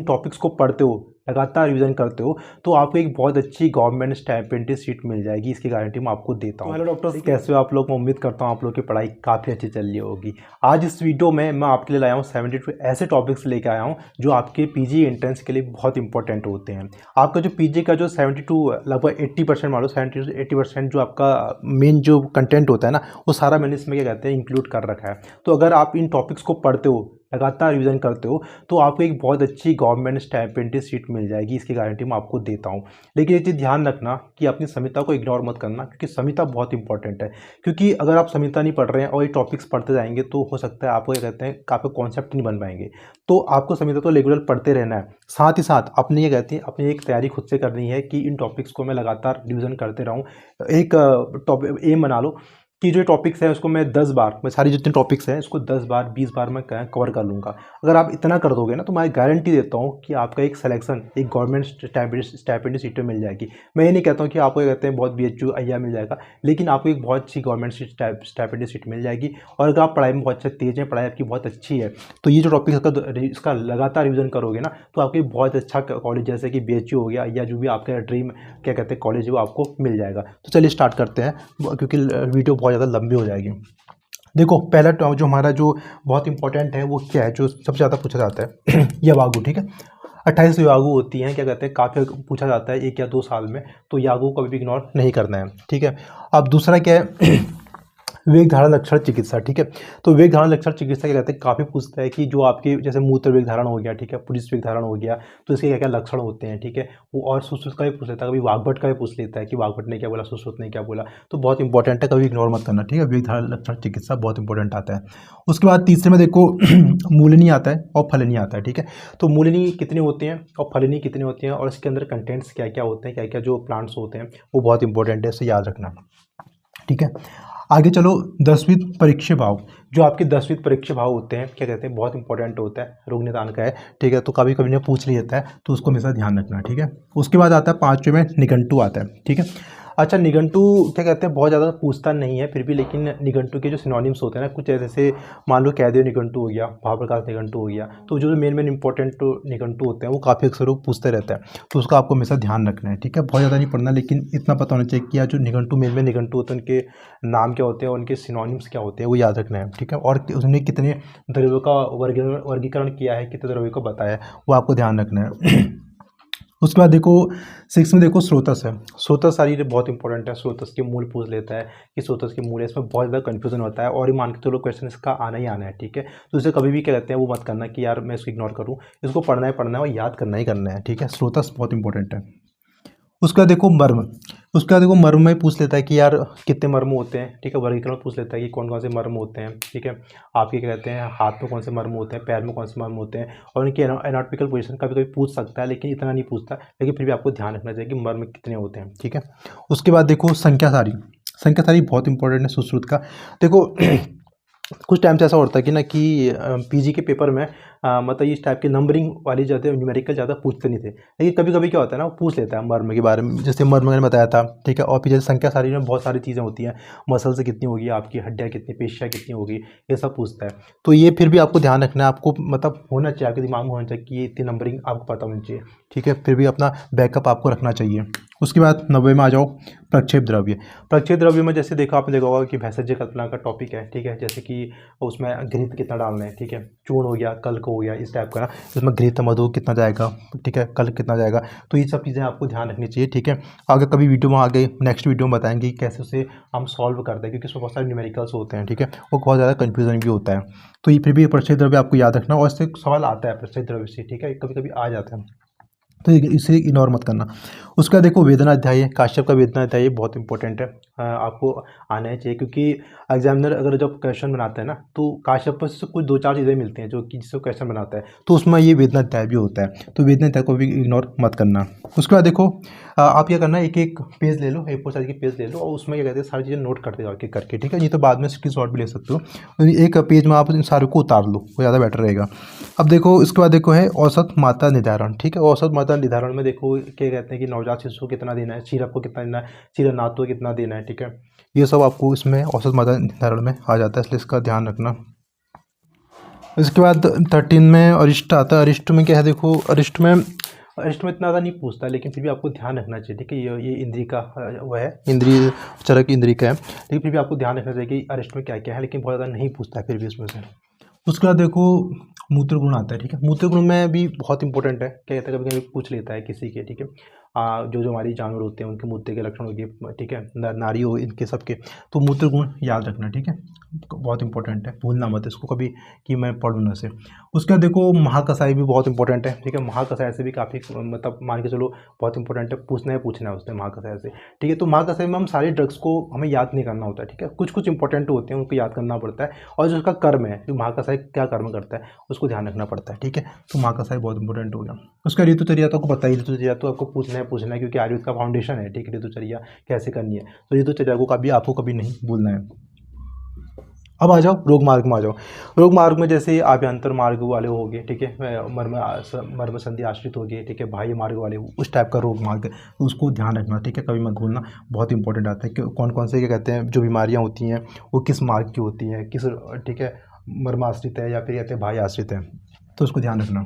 Topics को पढ़ते हो, लगातार रिवीजन करते हो, तो आपको एक बहुत अच्छी गवर्नमेंट स्टाइपेंड सीट मिल जाएगी, इसकी गारंटी मैं आपको देता हूँ। हेलो डॉक्टर्स, कैसे हो आप लोग? मैं उम्मीद करता हूँ आप लोग की पढ़ाई काफ़ी अच्छी चल रही होगी। आज इस वीडियो में मैं आपके लिए लाया हूँ 72 ऐसे टॉपिक्स लेके आया हूँ जो आपके पीजी एंट्रेंस के लिए बहुत इंपॉर्टेंट होते हैं। आपका जो पीजी का जो 72 लगभग 80% मान लो 70 से 80% जो आपका मेन जो कंटेंट होता है ना, वो सारा मैंने इसमें क्या कहते हैं इंक्लूड कर रखा है। तो अगर आप इन टॉपिक्स को पढ़ते हो, लगातार रिवीजन करते हो, तो आपको एक बहुत अच्छी गवर्नमेंट स्टाइपेंड सीट मिल जाएगी, इसकी गारंटी मैं आपको देता हूँ। लेकिन एक चीज़ ध्यान रखना कि अपनी संहिता को इग्नोर मत करना, क्योंकि संहिता बहुत इंपॉर्टेंट है। क्योंकि अगर आप संहिता नहीं पढ़ रहे हैं और ये टॉपिक्स पढ़ते जाएंगे तो हो सकता है आपको क्या कहते हैं आपको कॉन्सेप्ट नहीं बन पाएंगे। तो आपको संहिता तो रेगुलर पढ़ते रहना है, साथ ही साथ अपनी ये कहते हैं अपनी एक तैयारी खुद से करनी है कि इन टॉपिक्स को मैं लगातार रिवीजन करते रहूँ। एक टॉपिक एम बना लो कि जो टॉपिक्स है उसको मैं 10 बार, मैं सारी जितने टॉपिक्स हैं इसको 10 बार 20 बार मैं कवर कर लूँगा। अगर आप इतना कर दोगे ना, तो मैं गारंटी देता हूँ कि आपका एक सिलेक्शन एक गवर्नमेंट स्टाइपेंड सीट में मिल जाएगी। मैं ये नहीं कहता हूँ कि आपको क्या कहते हैं बहुत BHU अय्या मिल जाएगा, लेकिन आपको एक बहुत अच्छी गवर्नमेंट स्टाइपेंड सीट मिल जाएगी। और अगर आप पढ़ाई में बहुत अच्छा तेज हैं, पढ़ाई आपकी बहुत अच्छी है, तो ये जो टॉपिक इसका लगातार रिविजन करोगे ना, तो आपको एक बहुत अच्छा कॉलेज जैसे कि BHU हो गया या जो भी आपका ड्रीम क्या कहते हैं कॉलेज है वो आपको मिल जाएगा। तो चलिए स्टार्ट करते हैं, क्योंकि वीडियो बहुत ज़्यादा लंबी हो जाएगी। देखो पहला जो हमारा जो बहुत इंपॉर्टेंट है वो क्या है, जो सबसे ज़्यादा पूछा जाता है यावागू। ठीक है, 28 यावागू होती हैं, क्या कहते हैं काफ़ी पूछा जाता है 1 या 2 साल में, तो यावागू को कभी भी इग्नोर नहीं करना है। ठीक है, अब दूसरा क्या है वेग धारण लक्षण चिकित्सा। ठीक है, तो वेग धारण लक्षण चिकित्सा क्या कहते हैं काफ़ी पूछता है कि जो आपके जैसे मूत्र वेग धारण हो गया, ठीक है, पुलिस वेग धारण हो गया, तो इसके क्या क्या लक्षण होते हैं। ठीक है, वो और सुश्रुत का भी पूछ लेता है, कभी वाग्भट का भी पूछ लेता है कि वाग्भट ने क्या बोला, सुश्रुत ने क्या बोला। तो बहुत इंपॉर्टेंट है, कभी इग्नोर मत करना। ठीक है, वेग धारण लक्षण चिकित्सा बहुत इंपॉर्टेंट आता है। उसके बाद तीसरे में देखो मूलनी आता है और फलनी आता है। ठीक है, तो मूलनी कितने होते हैं और फलनी कितने होते हैं और इसके अंदर कंटेंट्स क्या क्या होते हैं, क्या क्या जो प्लांट्स होते हैं, वो बहुत इंपॉर्टेंट है, इसे याद रखना। ठीक है, आगे चलो 10वीं परीक्षा भाव। जो आपके 10वीं परीक्षा भाव होते हैं क्या कहते हैं बहुत इंपॉर्टेंट होता है, रोग निदान का है। ठीक है, तो कभी कभी ने पूछ लिया जाता है, तो उसको हमेशा ध्यान रखना। ठीक है, उसके बाद आता है 5वें में निघंटू आता है। ठीक है, अच्छा निघंटू क्या कहते हैं बहुत ज़्यादा पूछता नहीं है फिर भी, लेकिन निघंटू के जो सिनोनिम्स होते हैं ना, कुछ जैसे मान लो कैदेव निघंटू हो गया, भावप्रकाश निघंटू हो गया, तो जो मेन इंपॉर्टेंट निघंटू होते हैं वो काफ़ी अक्सर वो पूछते रहते हैं, तो उसका आपको हमेशा ध्यान रखना है। ठीक है, बहुत ज़्यादा नहीं पढ़ना, लेकिन इतना पता होना चाहिए कि जो निघंटू मेन निघंटू होते हैं उनके नाम क्या होते हैं, उनके सिनोनिम्स क्या होते हैं, वो याद रखना है। ठीक है, और उसने कितने द्रव्यों का वर्गीकरण किया है, कितने द्रव्यों को बताया है, वो आपको ध्यान रखना है। उसके बाद देखो 6 में देखो स्रोतस है। स्रोतस सारी बहुत इंपॉर्टेंट है, स्रोतस के मूल पूछ लेता है कि स्रोतस के मूल है, इसमें बहुत ज़्यादा कंफ्यूजन होता है और ये मान के चलो क्वेश्चन इसका आना ही आना है। ठीक है, तो इसे कभी भी क्या कहते हैं वो मत करना कि यार मैं इसको इग्नोर करूँ, इसको पढ़ना है और याद करना ही करना है। ठीक है, स्रोतस बहुत इंपॉर्टेंट है। उसका देखो मर्म, उसका देखो मर्म में पूछ लेता है कि यार कितने मर्म होते हैं। ठीक है, वर्गीकरण पूछ लेता है कि कौन कौन से मर्म होते हैं। ठीक है, आपके क्या कहते हैं हाथ में कौन से मर्म होते हैं, पैर में कौन से मर्म होते हैं, और उनकी एनाटॉमिकल पोजीशन कभी कभी पूछ सकता है, लेकिन इतना नहीं पूछता, लेकिन फिर भी आपको ध्यान रखना चाहिए कि मर्म कितने होते हैं। ठीक है, उसके बाद देखो संख्या सारी। संख्या सारी बहुत इंपॉर्टेंट है सुश्रुत का। देखो कुछ टाइम से ऐसा होता है कि ना कि पीजी के पेपर में मतलब इस टाइप की नंबरिंग वाली ज़्यादा न्यूमेरिकल ज़्यादा पूछते नहीं थे, लेकिन कभी कभी क्या होता है ना वो पूछ लेता है मर्म के बारे में, जैसे मर्म मैंने बताया था। ठीक है, और फिर जैसे संख्या सारी में बहुत सारी चीज़ें होती हैं, मसल्स कितनी होगी, आपकी हड्डियाँ कितनी, पेशियाँ कितनी होगी, ये सब पूछता है। तो ये फिर भी आपको ध्यान रखना है, आपको मतलब होना चाहिए, आपके दिमाग में होना चाहिए कि ये इतनी नंबरिंग आपको पता होनी चाहिए। ठीक है, फिर भी अपना बैकअप आपको रखना चाहिए। उसके बाद 90 में आ जाओ प्रक्षेप द्रव्य। प्रक्षेप द्रव्य में जैसे देखो आपने देखा होगा कि भैषज कल्पना का टॉपिक है। ठीक है, जैसे कि उसमें घृत कितना डालना है। ठीक है, चूर्ण हो गया, कल्क हो गया, इस टाइप का ना, इसमें घृत मधु कितना जाएगा, ठीक है, कल्क कितना जाएगा, तो ये सब चीज़ें आपको ध्यान रखनी चाहिए। ठीक है, आगे कभी वीडियो में आगे नेक्स्ट वीडियो में बताएंगे कि कैसे उसे हम सॉल्व करते हैं, क्योंकि उसमें बहुत सारे न्यूमेरिकल्स होते हैं। ठीक है, वो बहुत ज़्यादा कन्फ्यूजन भी होता है, तो ये फिर भी प्रक्षेप द्रव्य आपको याद रखना, और इससे सवाल आता है प्रक्षेप द्रव्य से। ठीक है, कभी कभी आ जाता है, तो इसे इग्नोर मत करना। उसका देखो वेदना अध्याय है, काश्यप का वेदना अध्याय बहुत इंपॉर्टेंट है, आपको आना ही चाहिए, क्योंकि एग्जामिनर अगर जब क्वेश्चन बनाता है ना, तो काश्यप से कुछ 2-4 चीज़ें मिलती हैं जो कि जिससे क्वेश्चन बनाता है, तो उसमें ये वेदना अध्याय भी होता है, तो वेदना अध्याय को भी इग्नोर मत करना। उसके बाद देखो आप क्या करना है, एक एक पेज ले लो, A4 साइज के पेज ले लो, और उसमें क्या कहते हैं सारी चीज़ें नोट करते जाओ के करके। ठीक है, ये तो बाद में स्क्रीनशॉट भी ले सकते हो, एक पेज में आप इन सारों को उतार लो, वो ज़्यादा बेटर रहेगा। अब देखो इसके बाद देखो है औसत मात्रा निर्धारण। ठीक है, औसत मात्रा निर्धारण में देखो क्या कहते हैं कि नवजात शिशु को कितना देना है, सीरप को कितना देना है, सीरनाथ को कितना देना है। ठीक है, ये सब आपको इसमें औसत मात्रा निर्धारण में आ जाता है, इसलिए इसका ध्यान रखना। इसके बाद 13 में अरिष्ट आता है। अरिष्ट में क्या है, देखो अरिष्ट में इतना ज़्यादा नहीं पूछता, लेकिन फिर भी आपको ध्यान रखना चाहिए, ठीक है। ये इंद्री का वह है, इंद्री चरक इंद्री का है, लेकिन फिर भी आपको ध्यान रखना चाहिए कि अरिष्ट में क्या क्या है, लेकिन बहुत ज़्यादा नहीं पूछता है फिर भी उसमें से। उसके बाद देखो मूत्र गुण आता है, ठीक है। मूत्र गुण में भी बहुत इंपॉर्टेंट है, क्या कहता है, कभी कभी पूछ लेता है किसी के, ठीक है। जो हमारी जानवर होते हैं उनके मूत्र के लक्षण हो गए, ठीक है, नारी हो इनके सबके, तो मूत्र गुण याद रखना, ठीक है, बहुत इंपॉर्टेंट है, भूलना मत इसको कभी कि मैं पढ़ूँ ना से। उसके बाद देखो महाकसाई भी बहुत इंपॉर्टेंट है, ठीक है। महाकसाई से भी काफ़ी मतलब मान के चलो बहुत इंपॉर्टेंट है, पूछना है उसने महाकसाई से, ठीक है। तो महाकसाई में हम सारे ड्रग्स को हमें याद नहीं करना होता है, ठीक है। कुछ कुछ इंपॉर्टेंट होते हैं उनको याद करना पड़ता है, और जो उसका कर्म है, महाकसाई क्या कर्म करता है उसको ध्यान रखना पड़ता है, ठीक है। तो महाकसाई बहुत इंपॉर्टेंट हो गया। उसका ऋतुचर्या तो आपको पता ही, ऋतुचर्या तो आपको पूछना है क्योंकि आयुर्वेद का फाउंडेशन है, ठीक है। ऋतुचर्या कैसे करनी है, तो ऋतुचर्या को कभी आपको कभी नहीं भूलना है। अब आ जाओ रोग मार्ग में, आ जाओ रोग मार्ग में, जैसे आभ्यंतर मार्ग वाले हो गए, ठीक है, मर्म संधि आश्रित हो गए, ठीक है, बाह्य मार्ग वाले उस टाइप का रोग मार्ग, उसको ध्यान रखना, ठीक है, कभी मत भूलना, बहुत इंपॉर्टेंट आता है कि कौन कौन से क्या कहते हैं जो बीमारियां होती हैं वो किस मार्ग की होती हैं, किस, ठीक है, मर्म आश्रित है या फिर कहते हैं बाह्य आश्रित है, तो उसको ध्यान रखना।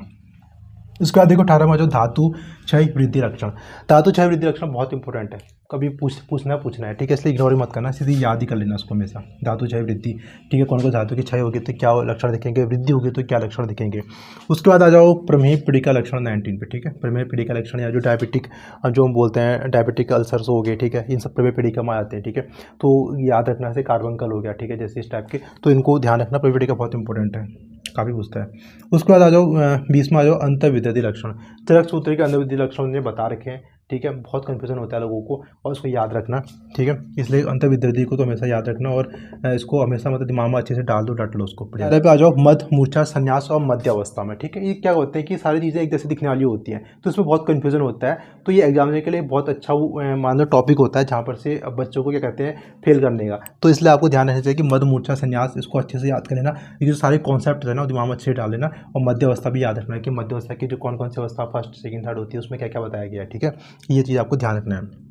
इसके बाद देखो 18वां जो धातु क्षय वृद्धि लक्षण, धातु क्षय वृद्धि लक्षण बहुत इंपॉर्टेंट है, कभी पूछना है, ठीक है, इसलिए इग्नोर मत करना, सीधी याद ही कर लेना उसको हमेशा। धातु क्षय वृद्धि, ठीक है, कौन कौन धातु की क्षय होगी तो क्या लक्षण दिखेंगे, वृद्धि होगी तो क्या लक्षण दिखेंगे। उसके बाद आ जाओ प्रमेह पीड़िका लक्षण 19 पे, ठीक है। प्रमेह पीड़िका लक्षण या जो डायबिटिक जो हम बोलते हैं डायबिटिक अल्सर्स हो गए, ठीक है, इन सब प्रमेह पीड़िका में आते हैं, ठीक है। तो याद रखना से कार्बंकल हो गया, ठीक है, जैसे इस टाइप के, तो इनको ध्यान रखना, प्रमेह पीड़िका बहुत इंपॉर्टेंट है, काफ़ी पूछता है। उसके बाद आ जाओ 20 में आ जाओ अंतर्विद्युति लक्षण, चरक सूत्र के अंतर्विद्युति लक्षण ने बता रखे हैं, ठीक है, बहुत कन्फ्यूजन होता है लोगों को और उसको याद रखना, ठीक है, इसलिए अंतर्विद्युति को तो हमेशा याद रखना और इसको हमेशा मतलब दिमाग में अच्छे से डाल दो, डट लो उसको। पहले पे आ जाओ मध्य मूर्छा संन्यास और मध्य अवस्था में, ठीक है। ये क्या होते हैं कि सारी चीज़ें एक जैसे दिखने वाली होती हैं, तो इसमें बहुत कन्फ्यूजन होता है, तो ये एग्जाम के लिए बहुत अच्छा मान लो टॉपिक होता है जहाँ पर से बच्चों को क्या कहते हैं फेल करने का, तो इसलिए आपको ध्यान रखना चाहिए कि मध्य मूर्छा संन्यास इसको अच्छे से याद कर लेना, ये जो सारे कॉन्सेप्ट है ना दिमाग में अच्छे से डाल लेना, और मध्य अवस्था भी याद रखना है कि मध्य अवस्था की जो कौन कौन सी अवस्था फर्स्ट सेकंड थर्ड होती है उसमें क्या क्या बताया गया है, ठीक है, ये चीज़ आपको ध्यान रखना है।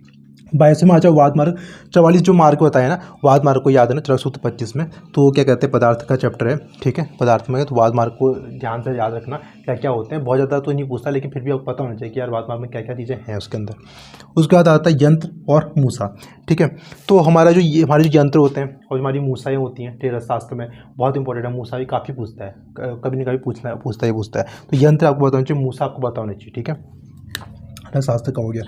22 में आ जाओ वाद मार्ग, 44 जो मार्ग बताया ना वाद मार्ग को याद है ना, चरक सूत्र 25 में, तो क्या कहते हैं पदार्थ का चैप्टर है, ठीक है, पदार्थ में, तो वाद मार्ग को ध्यान से याद रखना क्या क्या होते हैं, बहुत ज़्यादा तो नहीं पूछता लेकिन फिर भी आपको पता होना चाहिए कि यार वाद मार्ग में क्या क्या चीज़ें हैं उसके अंदर। उसके बाद आता है यंत्र और मूसा, ठीक है, तो हमारा जो ये हमारे जो यंत्र होते हैं और हमारी मूसाएँ होती हैं टेरस शास्त्र में बहुत इंपॉर्टेंट है, मूसा भी काफ़ी पूछता है, कभी ना कभी पूछता है, तो यंत्र आपको बताना चाहिए, मूसा आपको बताना चाहिए, ठीक है, शास्त्र का हो गया।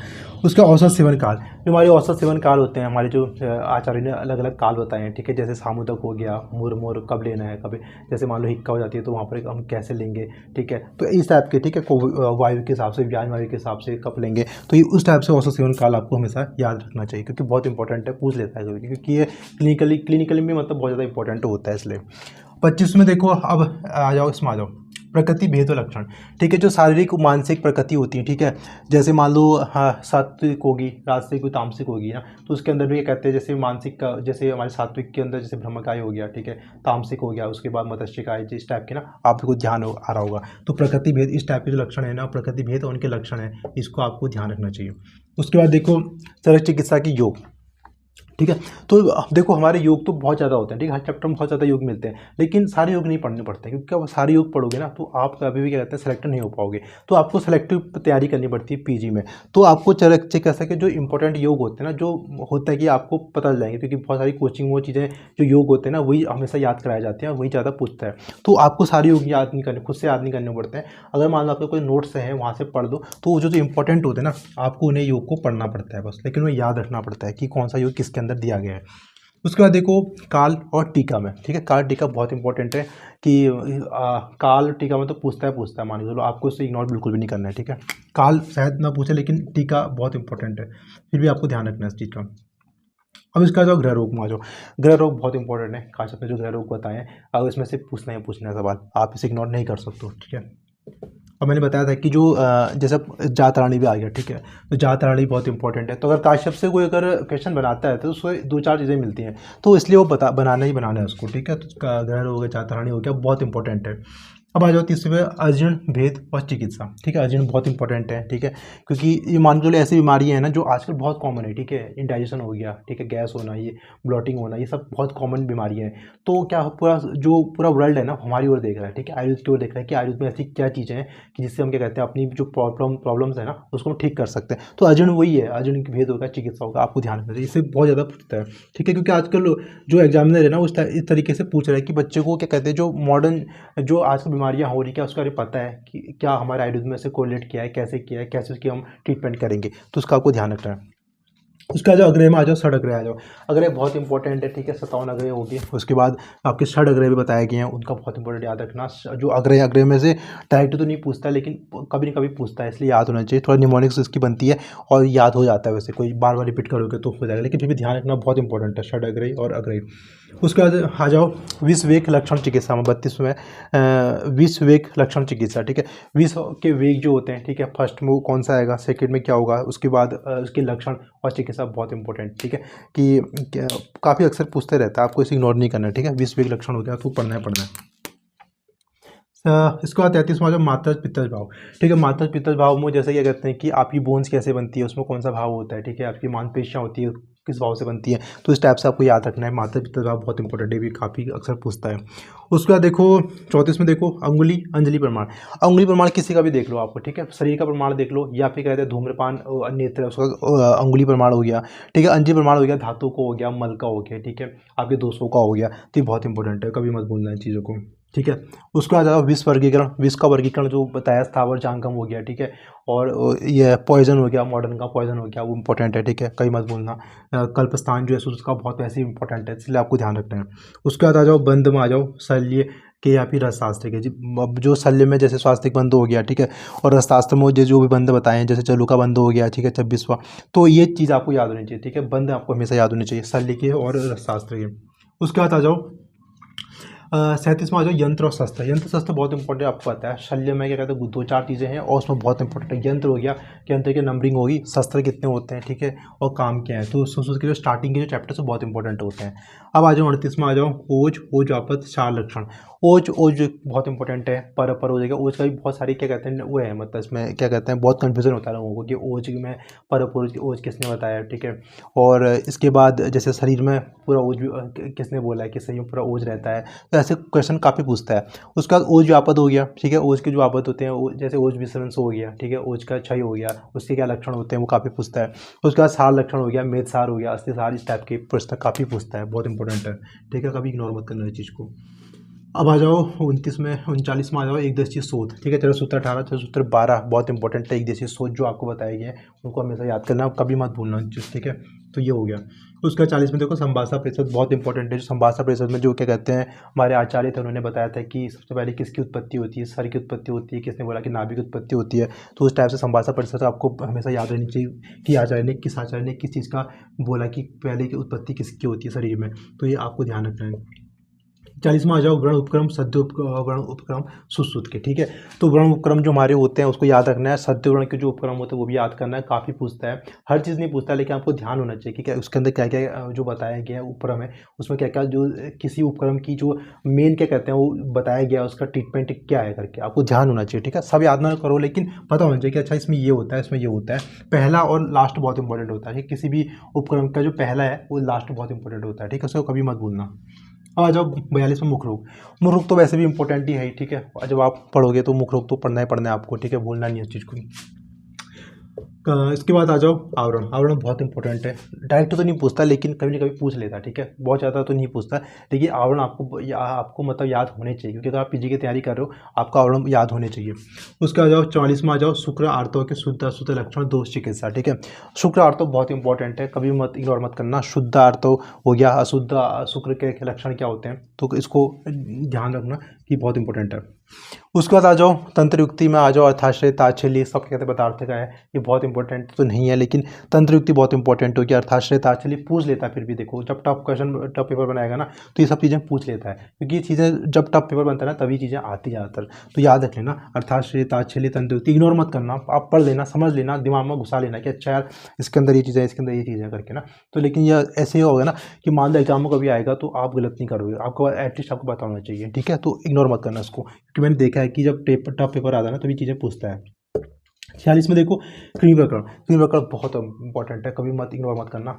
उसका औसत सेवन काल, जो हमारे औसत सेवन काल होते हैं, हमारे जो आचार्य ने अलग अलग काल बताए हैं, ठीक है, जैसे सामुदक हो गया, मुर कब लेना है, कभी जैसे मान लो हिक्का हो जाती है तो वहाँ पर हम कैसे लेंगे, ठीक है, तो इस टाइप के, ठीक है, वायु के हिसाब से, व्यान वायु के हिसाब से कब लेंगे, तो ये उस टाइप से औसत सेवन काल आपको हमेशा याद रखना चाहिए क्योंकि बहुत इंपॉर्टेंट है, पूछ लेता है क्योंकि ये क्लिनिकली भी मतलब बहुत ज़्यादा इंपॉर्टेंट होता है, इसलिए 25 में देखो अब आ जाओ, इसमें आ जाओ प्रकृति भेद व लक्षण, ठीक है, जो शारीरिक मानसिक प्रकृति होती है, ठीक है, जैसे मान लो सात्विक होगी, राजसिक तामसिक होगी ना, तो उसके अंदर भी ये कहते हैं जैसे मानसिक का, जैसे हमारे सात्विक के अंदर जैसे ब्रह्मकाय हो गया, ठीक है, तामसिक हो गया, उसके बाद मत्स्यकाय, इस टाइप के ना आपको ध्यान आ रहा होगा, तो प्रकृति भेद इस टाइप के जो लक्षण है ना, प्रकृति भेद और उनके लक्षण है, इसको आपको ध्यान रखना चाहिए। उसके बाद देखो शल्य चिकित्सा की योग, ठीक है, तो देखो हमारे योग तो बहुत ज़्यादा होते हैं, ठीक है, हर चैप्टर में बहुत ज़्यादा योग मिलते हैं, लेकिन सारे योग नहीं पढ़ने पड़ते हैं क्योंकि अब सारे योग पढ़ोगे ना तो आप कभी भी क्या कहते हैं सेलेक्ट नहीं हो पाओगे, तो आपको सेलेक्टिव तैयारी करनी पड़ती है पीजी में, तो आपको चेक कर सके जो इंपॉर्टेंट योग होते हैं ना, जो होता है कि आपको पता चल जाएंगे क्योंकि बहुत सारी कोचिंग वो चीज़ें जो योग होते हैं ना वही हमेशा याद कराए जाते हैं, वही ज़्यादा पूछता है, तो आपको सारे योग याद नहीं करने, खुद से याद नहीं करने पड़ते हैं, अगर मान लो आपके कोई नोट्स हैं वहाँ से पढ़ दो, तो जो इंपॉर्टेंट होते हैं ना आपको उन्हें योग को पढ़ना पड़ता है बस, लेकिन वो याद रखना पड़ता है कि कौन सा योग किसके अंदर दिया गया है। उसके बाद देखो काल और टीका में, ठीक है, काल टीका बहुत इंपॉर्टेंट है कि काल टीका में तो पूछता है मान के चलो, आपको इससे इग्नोर बिल्कुल भी नहीं करना है, ठीक है, काल शायद ना पूछे लेकिन टीका बहुत इंपॉर्टेंट है, फिर भी आपको ध्यान रखना है इस चीज़ का। अब इसका जो गृह रोग में आ जाओ, गृह रोग बहुत इंपॉर्टेंट है, खास अपने जो गृह रोग बताए हैं अब इसमें से पूछना है सवाल, आप इसे इग्नोर नहीं कर सकते, ठीक है। और मैंने बताया था कि जो जैसे जात रानी भी आ गया, ठीक है, तो जात रानी बहुत इंपॉर्टेंट है, तो अगर काश्यप से कोई अगर क्वेश्चन बनाता है तो उसको 2-4 चीज़ें मिलती हैं, तो इसलिए वो बनाना है उसको, ठीक है, तो ग्रह हो गया, जात रानी हो गया, बहुत इंपॉर्टेंट है। अब आ जाओ तीसरे पे अजीर्ण, भेद और चिकित्सा। ठीक है, अजीर्ण बहुत इंपॉर्टेंट है। ठीक है, क्योंकि ये मान के चलो ऐसी बीमारियाँ हैं ना जो आजकल बहुत कॉमन है। ठीक है, इंडाइजेशन हो गया, ठीक है, गैस होना, ये ब्लॉटिंग होना, ये सब बहुत कॉमन बीमारियाँ हैं। तो क्या पूरा वर्ल्ड है ना हमारी ओर देख रहा है। ठीक है, आयुर्वेद की ओर देख रहा है कि आयुर्वेद में ऐसी क्या चीज़ें हैं कि जिससे हम क्या कहते हैं अपनी जो प्रॉब्लम्स है ना उसको हम ठीक कर सकते हैं। तो अजीर्ण वही है, अजीर्ण की भेद होगा, चिकित्सा होगा, आपको ध्यान रखना चाहिए। इससे बहुत ज़्यादा पूछता है। ठीक है, क्योंकि आजकल जो एग्जामिनर है ना इस तरीके से पूछ रहा है कि बच्चे को क्या कहते हैं जो मॉडर्न जो आजकल बीमारियां हो रही क्या उसका पता है कि क्या हमारे आयुर्वेद में से कोरिलेट किया है, कैसे किया है, कैसे उसकी हम ट्रीटमेंट करेंगे, तो उसका आपको ध्यान रखना है। उसका जो अग्रय में आ जाओ, षड अग्रय आ जाओ। अग्रय बहुत इंपॉर्टेंट है। ठीक है, 57 अग्रय होगी। उसके बाद आपके षड अग्रय भी बताए गए हैं, उनका बहुत इंपॉर्टेंट याद रखना। जो अग्रय में से डायरेक्ट तो नहीं पूछता लेकिन कभी न कभी पूछता है, इसलिए याद होना चाहिए। थोड़ा निमोनिक्स इसकी बनती है और याद हो जाता है, वैसे कोई बार बार रिपीट करोगे तो हो जाएगा, लेकिन फिर भी ध्यान रखना बहुत इंपॉर्टेंट है, षड अग्रय और अग्रय। उसके बाद आ जाओ विष वेग लक्षण चिकित्सा में 32 में विष वेग लक्षण चिकित्सा। ठीक है, विष के वेग जो होते हैं, ठीक है, फर्स्ट में वो कौन सा आएगा, सेकंड में क्या होगा, उसके बाद उसके लक्षण और चिकित्सा बहुत इंपॉर्टेंट। ठीक है, कि काफ़ी अक्सर पूछते रहता है, आपको इसे इग्नोर नहीं करना है। ठीक है, विष वेग लक्षण हो गया तो पढ़ना है। इसके बाद 33वां जो मात्रज पित्तज भाव। ठीक है, मात्रज पित्तज भाव में जैसे क्या कहते हैं कि आपकी बोन्स कैसे बनती है, उसमें कौन सा भाव होता है। ठीक है, आपकी मांसपेशियाँ होती है किस भाव से बनती है, तो इस टाइप से आपको याद रखना है। मात्रज पित्तज भाव बहुत इंपॉर्टेंट है, भी काफ़ी अक्सर पूछता है। उसके बाद देखो 34 में देखो अंगुली अंजलि प्रमाण। अंगुली प्रमाण किसी का भी देख लो आपको, ठीक है, शरीर का प्रमाण देख लो, या फिर कहते हैं धूम्रपान नेत्र, उसका अंगुली प्रमाण हो गया। ठीक है, अंजलि प्रमाण हो गया, धातु को हो गया, मल का हो गया। ठीक है, आपके दोषों का हो गया। तो ये बहुत इंपॉर्टेंट है, कभी मत भूलना इन चीज़ों को। ठीक है, उसके बाद विष वर्गीकरण। विष का वर्गीकरण जो बताया स्थावर जांगम हो गया। ठीक है, और ये पॉइजन हो गया, मॉडर्न का पॉइजन हो गया, वो इंपॉर्टेंट है। ठीक है, कहीं मत भूलना। कल्पस्थान जो है उसका बहुत वैसे ही इंपॉर्टेंट है, इसलिए आपको ध्यान रखना है। उसके बाद आ जाओ बंद में आ जाओ, शल्य के या फिर रसशास्त्र के। अब जो शल्य में जैसे स्वास्थ्य बंद हो गया। ठीक है, और रसशास्त्र में जो भी बंद बताए हैं, जैसे चलू का बंद हो गया। ठीक है, 26वां। तो ये चीज़ आपको याद होनी चाहिए। ठीक है, बंद आपको हमेशा याद होनी चाहिए, शल्य के और रसशास्त्र के। उसके बाद आ जाओ 37वां आ जाओ यंत्र और शस्त्र। यंत्र शस्त्र बहुत इंपॉर्टेंट आपको पता है। शल्य में क्या कहते हैं 2-4 चीज़ें हैं और उसमें बहुत इंपॉर्टेंट है। यंत्र हो गया, यंत्र की नंबरिंग होगी, शस्त्र कितने होते हैं, ठीक है, और काम क्या है, तो संस्कृत के जो स्टार्टिंग के जो चैप्टर्स है बहुत इंपॉर्टेंट होते हैं। अब आ जाओ 38वां आ जाओ ओज आपद चार लक्षण। ओज बहुत इंपॉर्टेंट है, पर हो जाएगा। ओज का भी बहुत सारी क्या कहते हैं वो है, मतलब इसमें क्या कहते हैं बहुत कन्फ्यूजन होता है लोगों को कि ओज में पर ओज किसने बताया। ठीक है, और इसके बाद जैसे शरीर में पूरा ओज किसने बोला है कि शरीर में पूरा ओज रहता है, तो ऐसे क्वेश्चन काफ़ी पूछता है। उसके बाद ओज व्यापद हो गया। ठीक है, ओज के जो आपद होते हैं जैसे ओज विसर्जन हो गया। ठीक है, ओज का क्षय हो गया, उसके क्या लक्षण होते हैं वो काफ़ी पूछता है। उसके बाद सार लक्षण हो गया, मेद सार हो गया, अस्थि सार, इस टाइप के प्रश्न काफ़ी पूछता है, बहुत इंपॉर्टेंट है। ठीक है, कभी इग्नोर मत करना इस चीज़ को। अब आ जाओ 29 में 39 में आ जाओ एक देशीय शोध। ठीक है, 13 सूत्र 18, 13 सूत्र 12 बहुत इंपॉर्टेंट है। एक देशीय शोध जो आपको बताया गया है उनको हमेशा याद करना, कभी मत भूलना चीज़। ठीक है, तो ये हो गया। उसका 40 में देखो संभाषा परिषद बहुत इंपॉर्टेंट है। जो संभाषा परिषद में जो क्या कहते हैं हमारे आचार्य थे, उन्होंने बताया था कि सबसे पहले किसकी उत्पत्ति होती है, सर की उत्पत्ति होती है, किसने बोला कि नाभि की उत्पत्ति होती है। तो उस टाइप से संभाषा परिषद आपको हमेशा याद रहनी चाहिए कि आचार्य ने किस चीज़ का बोला कि पहले की उत्पत्ति किसकी होती है शरीर में, तो ये आपको ध्यान रखना है। 40वां आ जाओ व्रण उपक्रम सद्य व्रण उपक्रम सुश्रुत के। ठीक है, तो व्रण उपक्रम जो हमारे होते हैं उसको याद रखना है। सद्य व्रण के जो उपक्रम होते हैं वो भी याद करना है, काफ़ी पूछता है। हर चीज़ नहीं पूछता लेकिन आपको ध्यान होना चाहिए कि क्या उसके अंदर क्या क्या जो बताया गया है उपक्रम है, उसमें क्या क्या जो किसी उपक्रम की जो मेन क्या कहते हैं वो बताया गया है, उसका ट्रीटमेंट क्या है करके आपको ध्यान होना चाहिए। ठीक है, सब याद ना करो लेकिन पता होना चाहिए कि अच्छा इसमें ये होता है, इसमें ये होता है। पहला और लास्ट बहुत इंपॉर्टेंट होता है, किसी भी उपक्रम का जो पहला है वो लास्ट बहुत इंपॉर्टेंट होता है। ठीक है, उसको कभी मत भूलना। अब आ जाओ 42 में मुख रोग। मुख रोग तो वैसे भी इंपॉर्टेंट ही है। ठीक है, और जब आप पढ़ोगे तो मुख रोग तो पढ़ना है आपको। ठीक है, भूलना नहीं है इस चीज़ को। इसके बाद आ जाओ आवरण। आवरण बहुत इंपॉर्टेंट है, डायरेक्ट तो नहीं पूछता लेकिन कभी ना कभी पूछ लेता है। ठीक है, बहुत ज़्यादा तो नहीं पूछता लेकिन आवरण आपको मतलब याद होने चाहिए, क्योंकि अगर आप पीजी की तैयारी कर रहे हो आपको आवरण याद होने चाहिए। उसके आ जाओ 44 में आ जाओ शुक्र आर्तव के शुद्ध अशुद्ध लक्षण दोष चिकित्सा। ठीक है, शुक्र आर्तव बहुत इंपॉर्टेंट है, कभी मत इग्नोर मत करना। शुद्ध आर्तव हो गया, अशुद्ध शुक्र के लक्षण क्या होते हैं, तो इसको ध्यान रखना कि बहुत इंपॉर्टेंट है। उसके बाद आ जाओ तंत्र युक्ति में आ जाओ अर्थाश्रय ताच्छल्य सब कहते हैं पदार्थ का है, ये बहुत इंपॉर्टेंट तो नहीं है लेकिन तंत्र युक्ति बहुत इंपॉर्टेंट हो गया। अर्थाश्रय ताच्छल्य पूछ लेता है, फिर भी देखो जब टफ पेपर बनाएगा ना तो ये सब चीज़ें पूछ लेता है, क्योंकि ये चीज़ें जब टफ पेपर बनता है ना तभी चीज़ें आती ज़्यादातर। तो याद रख लेना अर्थाश्रय ताच्छल्य तंत्र युक्ति, इग्नोर मत करना, आप पढ़ लेना, समझ लेना, दिमाग में घुसा लेना कि अच्छा यार इसके अंदर ये चीज़ें, इसके अंदर ये चीज़ें करके ना। तो लेकिन यह ऐसे ही होगा ना कि मान लो एग्जाम में कभी आएगा तो आप गलत नहीं करोगे, आपको एटलीस्ट आपको पता होना चाहिए। ठीक है, तो इग्नोर इग्नोर मत करना इसको, क्योंकि मैंने देखा है कि जब टफ पेपर आता है ना तो ये चीज़ें पूछता है। 46 में देखो कृमि प्रकरण, कृमि प्रकरण बहुत इंपॉर्टेंट है, कभी मत इग्नोर मत करना।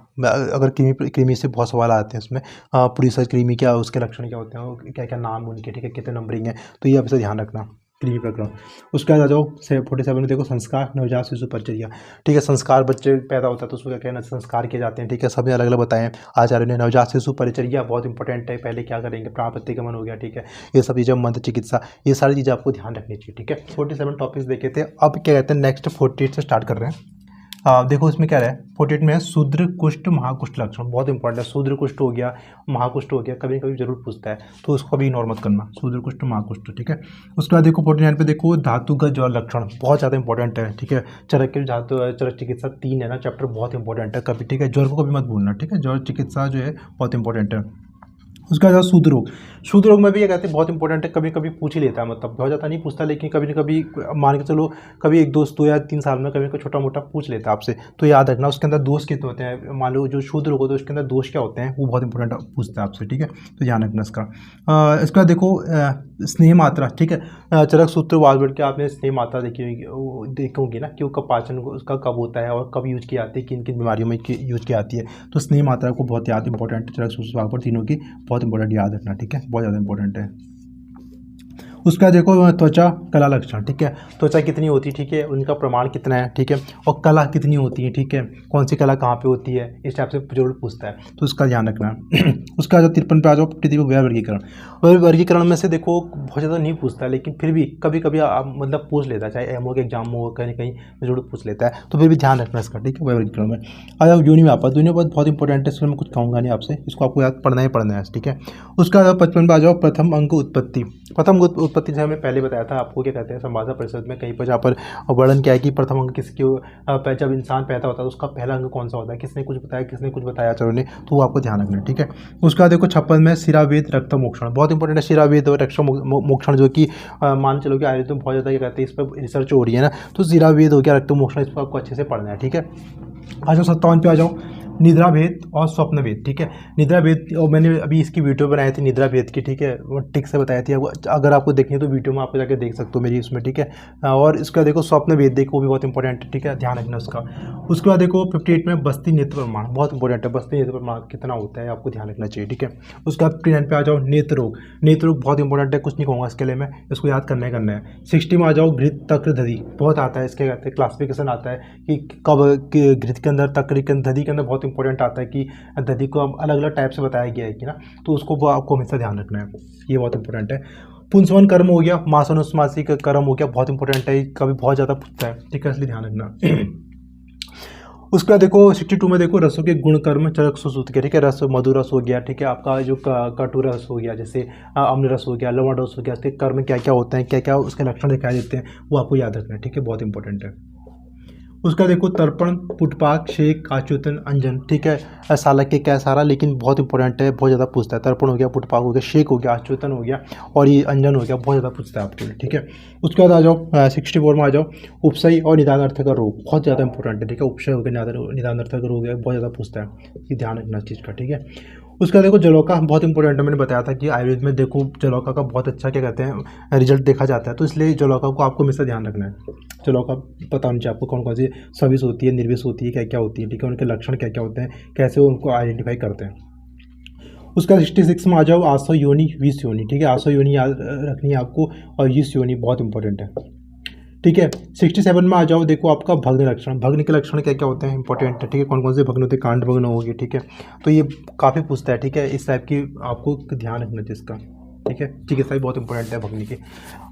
अगर कृमि से बहुत सवाल आते हैं इसमें, प्रीसर्च कृमि क्या, उसके लक्षण क्या होते हैं, क्या क्या नाम उनके, ठीक है, कितने नंबरिंग है, तो ये आप इसे ध्यान रखना, कृमि प्रकरण। उसके बाद आ जाओ 47 में देखो संस्कार नवजात शिशु परिचर्या, ठीक है, संस्कार बच्चे पैदा होता है तो उसको क्या कहना, संस्कार किए जाते हैं, ठीक है, सभी अलग अलग बताए हैं आचार्य ने। नवजात शिशु परिचर्या बहुत इंपॉर्टेंट है, पहले क्या करेंगे, प्राणप्रतिगमन हो गया, ठीक है, ये सब चीज़ें, मंत्र चिकित्सा, ये सारी चीज़ें आपको ध्यान रखनी चाहिए, ठीक है। 47 टॉपिक्स देखे थे, अब क्या कहते हैं नेक्स्ट 48 से स्टार्ट कर रहे हैं। देखो इसमें क्या है, 48 में है शूद्र कुष्ठ महाकुष्ठ लक्षण, बहुत इंपॉर्टेंट है, शूद्र कुष्ठ हो गया, महाकुष्ठ हो गया, कभी कभी जरूर पूछता है, तो उसको कभी इग्नोर मत करना, शूद्र कुष्ठ महाकुष्ठ, ठीक है। उसके बाद देखो 49 पे देखो धातुगत ज्वर लक्षण, बहुत ज़्यादा इंपॉर्टेंट है, ठीक है। चरक के धातु चरक चिकित्सा 3 है ना चैप्टर, बहुत इंपॉर्टेंट है कभी, ठीक है, ज्वर को कभी मत भूलना, ठीक है, ज्वर चिकित्सा जो है बहुत इंपॉर्टेंट है। उसका बाद शुद्ध रोग, शुद्ध रोग में भी ये कहते हैं बहुत इंपॉर्टेंट है, कभी कभी पूछ ही लेता है, मतलब बहुत ज़्यादा नहीं पूछता, लेकिन कभी न कभी मान के चलो कभी 1 2 या 3 साल में कभी कोई छोटा मोटा पूछ लेता है आपसे, तो याद रखना उसके अंदर दोष कितने होते हैं, मान लो जो शुद्ध रोग होता है उसके अंदर दोष क्या होते हैं, वो बहुत इंपॉर्टेंट पूछता है आपसे, ठीक है, तो ध्यान रखना इसका। इसके बाद देखो स्नेह मात्रा, ठीक है, चरक सूत्र वाल्वर्ड के आपने स्नेह मात्रा देखी होगी ना, कि उसका पाचन उसका कब होता है और कब यूज की जाती है, किन किन बीमारियों में यूज की जाती है, तो स्नेह मात्रा को बहुत याद इंपॉर्टेंट है, चरक सूत्र वाल्वर्ड तीनों की बहुत इंपॉर्टेंट याद रखना, ठीक है, बहुत ज़्यादा इंपॉर्टेंट है। उसका देखो त्वचा कला लक्षण, ठीक है, त्वचा कितनी होती है, ठीक है, उनका प्रमाण कितना है, ठीक है, और कला कितनी होती है, ठीक है, कौन सी कला कहाँ पे होती है, इस टाइप से जरूर पूछता है, तो उसका ध्यान रखना। उसका जो 53 पे आ जाओ, व्यय वर्गीकरण, वर्गीकरण में से देखो बहुत ज़्यादा नहीं पूछता है, लेकिन फिर भी कभी कभी मतलब पूछ लेता है, चाहे एमओ के एग्जाम हो कहीं कहीं जरूर पूछ लेता है, तो फिर भी ध्यान रखना इसका, ठीक है, व्यय वर्गीकरण में। आ जाओ यूनि व्यापार, यूनि व्यापार बहुत इंपॉर्टेंट है, इसमें मैं कुछ कहूँगा नहीं आपसे, इसको आपको याद पढ़ना ही पढ़ना है, ठीक है। उसका 55 पे आ जाओ प्रथम अंक उत्पत्ति, प्रथम उत्पत्ति से हमें पहले बताया था आपको, क्या कहते हैं संभाषा परिषद में कहीं पर, जहाँ पर वर्णन क्या है कि प्रथम अंक किसके, जब इंसान पैदा होता है तो उसका पहला अंक कौन सा होता है, किसने कुछ बताया, किसने कुछ बताया आचार्य ने, तो वो आपको ध्यान रखना है, ठीक है। उसका देखो 56 में शिरावेद रक्त मोक्षण, बहुत इंपॉर्टेंट है, शिरावेद और रक्त मोक्षण, जो कि मान चलो कि आयुर्वेद में बहुत ज़्यादा क्या कहते हैं इस पर रिसर्च हो रही है ना, तो शिरावेद हो गया, रक्त मोक्षण, इसको आपको अच्छे से पढ़ना है, ठीक है। आ जाओ 57 पे आ जाओ निद्रा भेद और स्वप्न भेद, ठीक है, निद्रा भेद, और मैंने अभी इसकी वीडियो बनाई थी निद्रा भेद की, ठीक है, वो टिक से बताई थी, अगर आपको देखनी है तो वीडियो में आप जाकर देख सकते हो मेरी उसमें, ठीक है। और इसका देखो स्वप्न भेद देखो, वो भी बहुत इंपॉर्टेंट है, ठीक है, ध्यान रखना उसका। उसके बाद देखो 58 में बस्ती नेत्र प्रमाण, बहुत इंपॉर्टेंट है, बस्ती नेत्र प्रमाण कितना होता है आपको ध्यान रखना चाहिए, ठीक है। उसके बाद 59 पे आ जाओ नेत्र रोग, नेत्र रोग बहुत इंपॉर्टेंट है, कुछ नहीं कहूँगा इसके लिए मैं, इसको याद करना है। 60 में आ जाओ घृत तक्र दधि, बहुत आता है, इसके कहते हैं क्लासिफिकेशन आता है कि कब घृत के अंदर, तक्र के दधि के अंदर बहुत इंपॉर्टेंट आता है कि दधि को अलग अलग टाइप से बताया गया है कि ना, तो उसको आपको हमेशा ध्यान रखना है, ये बहुत इंपॉर्टेंट है। पुंसवन कर्म हो गया, मासानुस्मासिक कर्म हो गया, बहुत इंपॉर्टेंट है, कभी बहुत ज़्यादा पूछता है, ठीक है, इसलिए ध्यान रखना। उसका देखो 62 में देखो रसों के गुण कर्म चरक सुसूत के, ठीक है, रस मधुर रस हो गया, ठीक है, आपका जो कटु रस हो गया, जैसे अम्ल रस हो गया, लवण रस हो गया, इसके कर्म क्या क्या होते हैं, क्या क्या उसके लक्षण दिखाई देते हैं, वो आपको याद रखना है, ठीक है, बहुत इंपॉर्टेंट है। उसका देखो तर्पण पुटपाक शेक आच्युतन अंजन, ठीक है, सालक के क्या सारा, लेकिन बहुत इंपॉर्टेंट है, बहुत ज़्यादा पूछता है, तर्पण हो गया, पुटपाक हो गया, शेक हो गया, आच्युतन हो गया, और ये अंजन हो गया, बहुत ज़्यादा पूछता है आपके लिए, ठीक है। उसके बाद आ जाओ 64 में आ जाओ उपसई और निदानार्थ का रोग, बहुत ज़्यादा इंपॉर्टेंट है, ठीक है, उपसय हो गया, निदानार्थ का रोग है, बहुत ज़्यादा पूछता है, ये ध्यान रखना इस चीज़ का, ठीक है। उसका देखो जलौका बहुत इंपॉर्टेंट है, मैंने बताया था कि आयुर्वेद में देखो जलौका का बहुत अच्छा क्या कहते हैं रिजल्ट देखा जाता है, तो इसलिए जलौका को आपको हमेशा ध्यान रखना है। जलौका पता होना चाहिए आपको कौन कौन सी सविस होती है, निर्विस होती है, क्या क्या होती है, ठीक है, उनके लक्षण क्या क्या होते हैं, कैसे उनको आइडेंटिफाई करते हैं। उसका 66 में आ जाओ आसव योनि विष योनि, ठीक है, आसव योनि याद रखनी है आपको, और विष योनि बहुत इंपॉर्टेंट है, ठीक है। 67 में आ जाओ, देखो आपका भग्न लक्षण, भग्न के लक्षण क्या क्या होते हैं इंपॉर्टेंट है, ठीक है, कौन कौन से भग्न होते हैं, कांड भग्न होगी, ठीक है, तो ये काफ़ी पूछता है, ठीक है, इस टाइप की आपको ध्यान रखना चाहिए इसका, ठीक है, चिकित्सा भी बहुत इंपॉर्टेंट है भग्नि की।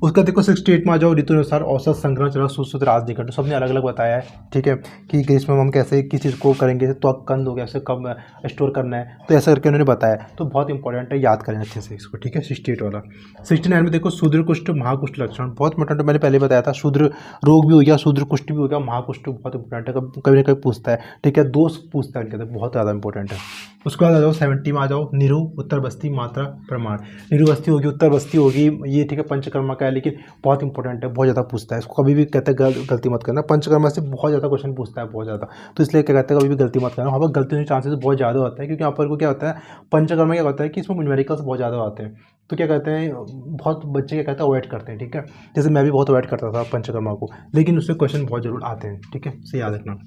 उसका देखो 68 में आ जाओ ऋतु अनुसार औसत संग्रहण चरक सुश्रुत राज निकट, तो सबने अलग अलग बताया है, ठीक है, कि ग्रीष्म में हम कैसे किस चीज़ को करेंगे, तो कंद हो गया उसे कब स्टोर करना है, तो ऐसा करके उन्होंने बताया, तो बहुत इंपॉर्टेंट है, याद करें अच्छे से इसको, ठीक है। 68 वाला। 69 में देखो शूद्र कुष्ठ महाकुष्ठ लक्षण, बहुत इंपॉर्टेंट है, मैंने पहले बताया था, शूद्र रोग भी हो गया, शूद्र कुष्ठ भी हो गया, महाकुष्ठ बहुत इंपॉर्टेंट है, कभी ना कभी पूछता है, ठीक है, दोष पूछता है उनके, बहुत ज़्यादा इंपॉर्टेंट है। उसके बाद आ जाओ 70 में आ जाओ निरु उत्तर बस्ती मात्रा प्रमाण, निरु बस्ती होगी, उत्तर बस्ती होगी, ये ठीक है पंचकर्मा का है, लेकिन बहुत इंपॉर्टेंट है, बहुत ज़्यादा पूछता है इसको। कभी भी कहते हैं गलती मत करना, पंचकर्मा से बहुत ज़्यादा क्वेश्चन पूछता है, बहुत ज़्यादा। तो इसलिए क्या कहते हैं, कभी भी गलती मत करना। वहाँ पर गलती होने के चांसेस बहुत ज़्यादा होते हैं, क्योंकि यहाँ पर को क्या होता है, पंचकर्मा क्या होता है कि इसमें न्यूमेरिकल्स बहुत ज़्यादा आते हैं। तो क्या कहते हैं, बहुत बच्चे क्या कहते हैं अवॉइड करते हैं, ठीक है। जैसे मैं भी बहुत अवॉइड करता था पंचकर्मा को, लेकिन उससे क्वेश्चन बहुत जरूर आते हैं, ठीक है, इसे याद रखना।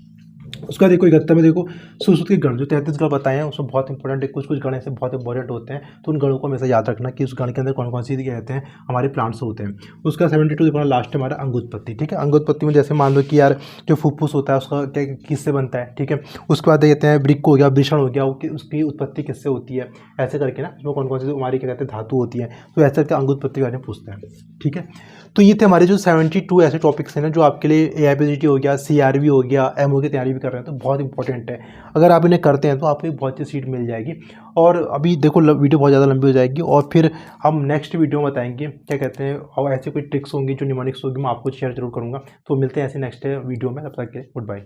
उसका देखो इकहत्तर में देखो सुश्रुत के गण, जो 33 गण बताए हैं उसमें बहुत इंपॉर्टेंट है, कुछ कुछ गण ऐसे बहुत इंपॉर्टेंट होते हैं, तो उन गणों को हमेशा याद रखना कि उस गण के अंदर कौन कौन सी कहते हैं हमारे प्लांट्स होते हैं। उसका 72 देखो लास्ट है हमारा अंगुत्पत्ति, ठीक है। अंगुत्पत्ति में जैसे मान लो कि यार जो फुफ्फुस होता है उसका क्या किससे बनता है, ठीक है। उसके बाद कहते हैं वृक्क हो गया, वृषण हो गया, उसकी उत्पत्ति किससे होती है, ऐसे करके ना उसमें कौन कौन सी हमारी क्या कहते हैं धातु होती है, तो ऐसे करके अंगुत्पत्ति के बारे में पूछता है, ठीक है। तो ये थे हमारे जो 72 ऐसे टॉपिक्स हैं ना, जो आपके लिए AIPGT हो गया, CRV हो गया, MO की तैयारी भी कर रहे हैं तो बहुत इंपॉर्टेंट है। अगर आप इन्हें करते हैं तो आपको एक बहुत अच्छी सीट मिल जाएगी। और अभी देखो वीडियो बहुत ज़्यादा लंबी हो जाएगी, और फिर हम नेक्स्ट वीडियो में बताएंगे क्या कहते हैं, और ऐसे कोई ट्रिक्स होंगी जो निमोनिक्स होगी मैं आपको शेयर जरूर करूँगा। तो मिलते हैं ऐसे नेक्स्ट वीडियो में, तब तक के गुड बाय।